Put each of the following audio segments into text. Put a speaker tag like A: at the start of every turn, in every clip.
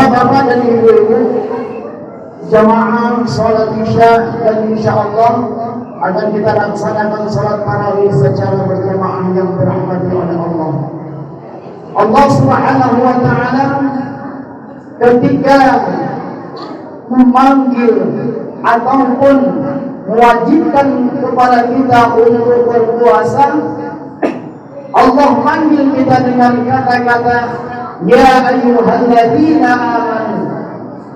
A: Bapak-bapak dan ibu-ibu, jamaah sholat isya, dan insya Allah akan kita laksanakan sholat tarawih secara berjamaah yang dirahmati oleh Allah. Allah Subhanahu wa Ta'ala ketika memanggil ataupun mewajibkan kepada kita untuk berpuasa, Allah panggil kita dengan kata-kata ya ayyuhalladzina amanu,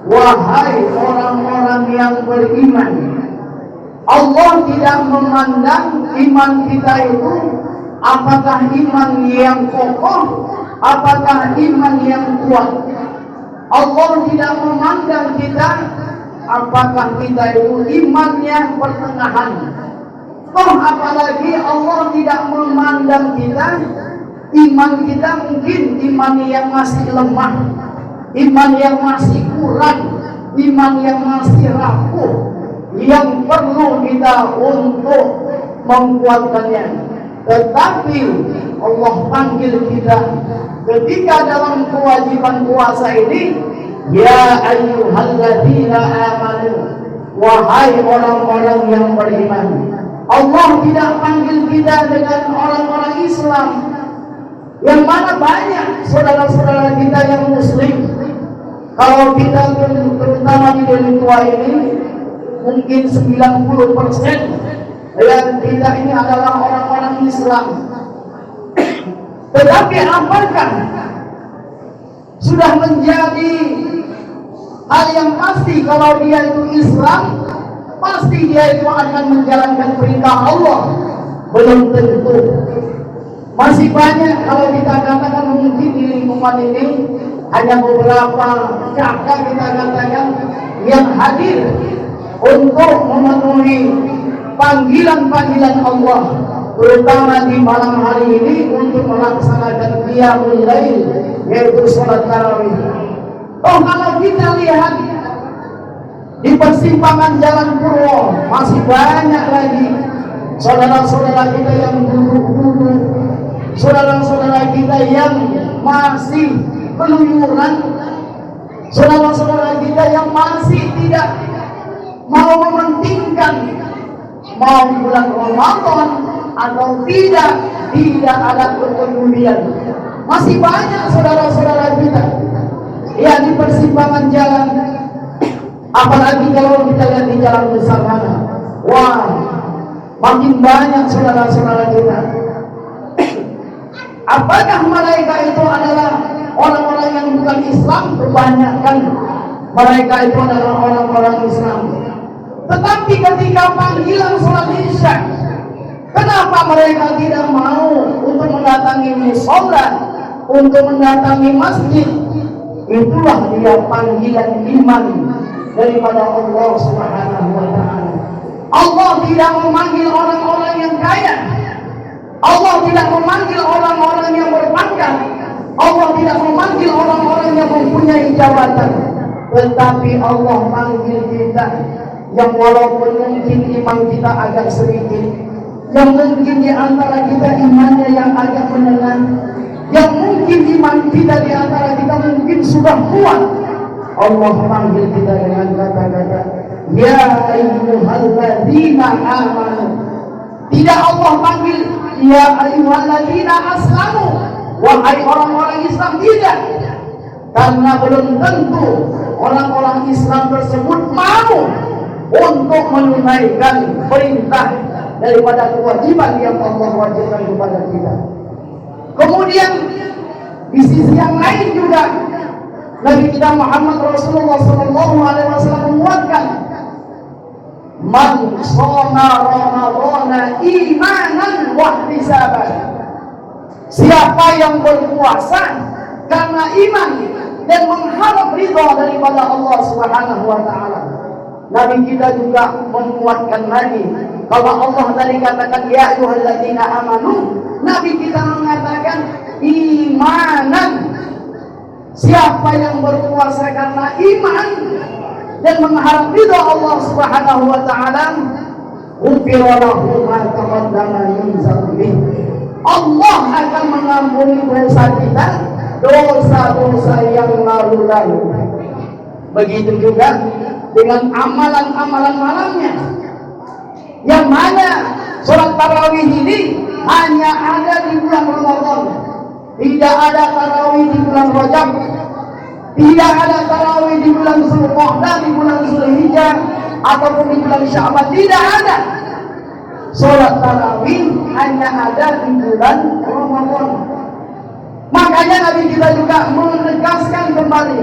A: wahai orang-orang yang beriman. Allah tidak memandang iman kita itu apakah iman yang kokoh, apakah iman yang kuat. Allah tidak memandang kita apakah kita itu iman yang pertengahan. Apalagi Allah tidak memandang kita iman kita mungkin iman yang masih lemah, iman yang masih kurang, iman yang masih rapuh, yang perlu kita untuk menguatkannya. Tetapi Allah panggil kita ketika dalam kewajiban puasa ini, ya ayyuhalladzina amanu, wahai orang-orang yang beriman. Allah tidak panggil kita dengan orang-orang Islam, yang mana banyak saudara-saudara kita yang muslim. Kalau kita terutama di Deli Tua ini mungkin 90% yang kita ini adalah orang-orang Islam. Tetapi apakah sudah menjadi hal yang pasti kalau dia itu Islam, pasti dia itu akan menjalankan perintah Allah? Belum tentu. Masih banyak kalau kita katakan mungkin di lingkungan ini hanya beberapa kakak kita katakan yang hadir untuk memenuhi panggilan-panggilan Allah, terutama di malam hari ini untuk melaksanakan qiyamul lail, yaitu sholat tarawih. Kalau kita lihat di persimpangan Jalan Purwo, masih banyak lagi saudara-saudara kita yang duduk-duduk, saudara-saudara kita yang masih keluyuran, saudara-saudara kita yang masih tidak mau mementingkan mau bulan Ramadan atau tidak ada kepedulian. Masih banyak saudara-saudara kita ya di persimpangan jalan, apalagi kalau kita lihat di jalan besar mana, wah makin banyak saudara-saudara kita. Apakah mereka itu adalah orang-orang yang bukan Islam? Kebanyakan mereka itu adalah orang-orang Islam. Tetapi ketika panggilan sholat isya, kenapa mereka tidak mau untuk mendatangi mushola, untuk mendatangi masjid? Itulah dia panggilan iman daripada Allah Subhanahu wa Ta'ala. Allah tidak memanggil orang-orang yang kaya, Allah tidak memanggil orang-orang yang berpangkat, Allah tidak memanggil orang-orang yang mempunyai jabatan, tetapi Allah manggil kita yang walaupun mungkin iman kita agak sedikit, yang mungkin di antara kita imannya yang agak menengah, yang mungkin iman kita di antara kita mungkin sudah kuat, Allah panggil kita dengan kata-kata ya ayyuhalladzina amanu. Tidak Allah panggil ya ayyuhalladzina aslamu, wahai orang-orang Islam. Tidak, karena belum tentu orang-orang Islam tersebut mau untuk menunaikan perintah daripada kewajiban yang Allah wajibkan kepada kita. Kemudian di sisi yang lain juga Nabi kita Muhammad Rasulullah SAW menguatkan, man shoma ramadhana imanan wa ihtisaban. Siapa yang berpuasa karena iman dan mengharap ridha daripada Allah Subhanahu wa Ta'ala. Nabi kita juga menguatkan lagi, kalau Allah tadi katakan ya ayyuhalladzina amanu, Nabi kita mengatakan imanan. Siapa yang berpuasa karena iman dan mengharap ridha Allah Subhanahu wa Ta'ala, ghufira lahu ma taqaddama min dzambihi. Allah akan mengampuni dosa kita, dosa-dosa yang lalu-lalu. Begitu juga dengan amalan-amalan malamnya, yang mana sholat tarawih ini hanya ada di bulan Ramadan. Tidak ada tarawih di bulan Rajab, tidak ada tarawih di bulan Zulqa'dah, di bulan Zulhijjah, ataupun di bulan Sya'ban. Tidak ada. Sholat tarawih hanya ada di bulan Ramadan. Makanya Nabi kita juga menegaskan kembali,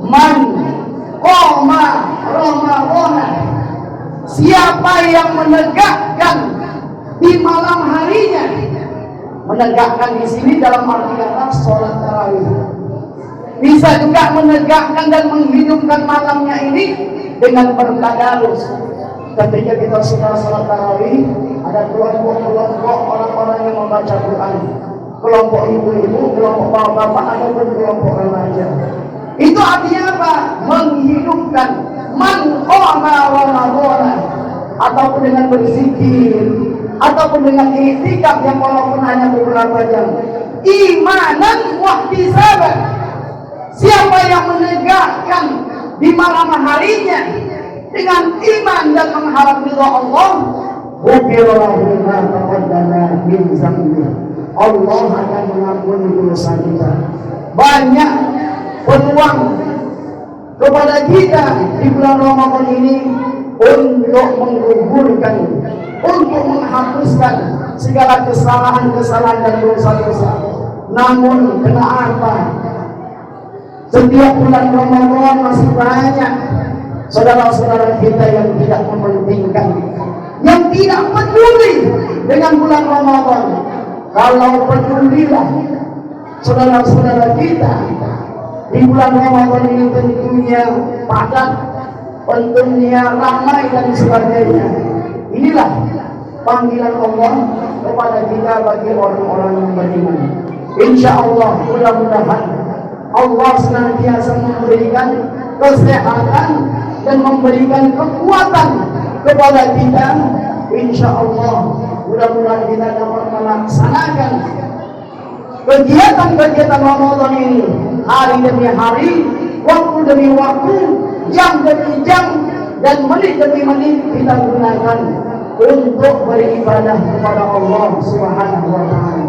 A: man qama Ramadan, siapa yang menegakkan di malam harinya. Menegakkan di sini dalam arti kata sholat tarawih. Bisa juga menegakkan dan menghidupkan malamnya ini dengan bertadarus. Ketika kita sudah sholat tarawih, ada kelompok-kelompok orang-orang yang membaca Quran. Kelompok ibu-ibu, kelompok bapak-bapak, ataupun kelompok remaja. Itu artinya apa? Menghidupkan man qama Ramadan, ataupun dengan berzikir, ataupun dengan i'tikaf yang walaupun hanya beberapa jam. Imanan wahtisaban, siapa yang menegakkan di malam harinya dengan iman dan mengharap ridha Allah, ghufirallahu ma taqaddama min dzambi, Allah akan mengampuni dosa kita. Banyak peluang kepada kita di bulan Ramadan ini untuk menggugurkan, untuk menghapuskan segala kesalahan-kesalahan dan dosa-dosa. Namun kenapa setiap bulan Ramadan masih banyak saudara-saudara kita yang tidak mementingkan, yang tidak peduli dengan bulan Ramadan? Kalau pedulilah saudara-saudara kita di bulan Ramadan ini, tentunya padat, tentunya ramai dan sebagainya. Inilah panggilan Allah kepada kita bagi orang-orang yang beriman. Insya Allah, mudah-mudahan Allah senantiasa memberikan kesehatan dan memberikan kekuatan kepada kita. Insya Allah, mudah-mudahan kita dapat melaksanakan kegiatan-kegiatan Ramadan ini hari demi hari, waktu demi waktu, jam demi jam, dan menit demi menit kita gunakan untuk beribadah kepada Allah Subhanahu wa Ta'ala.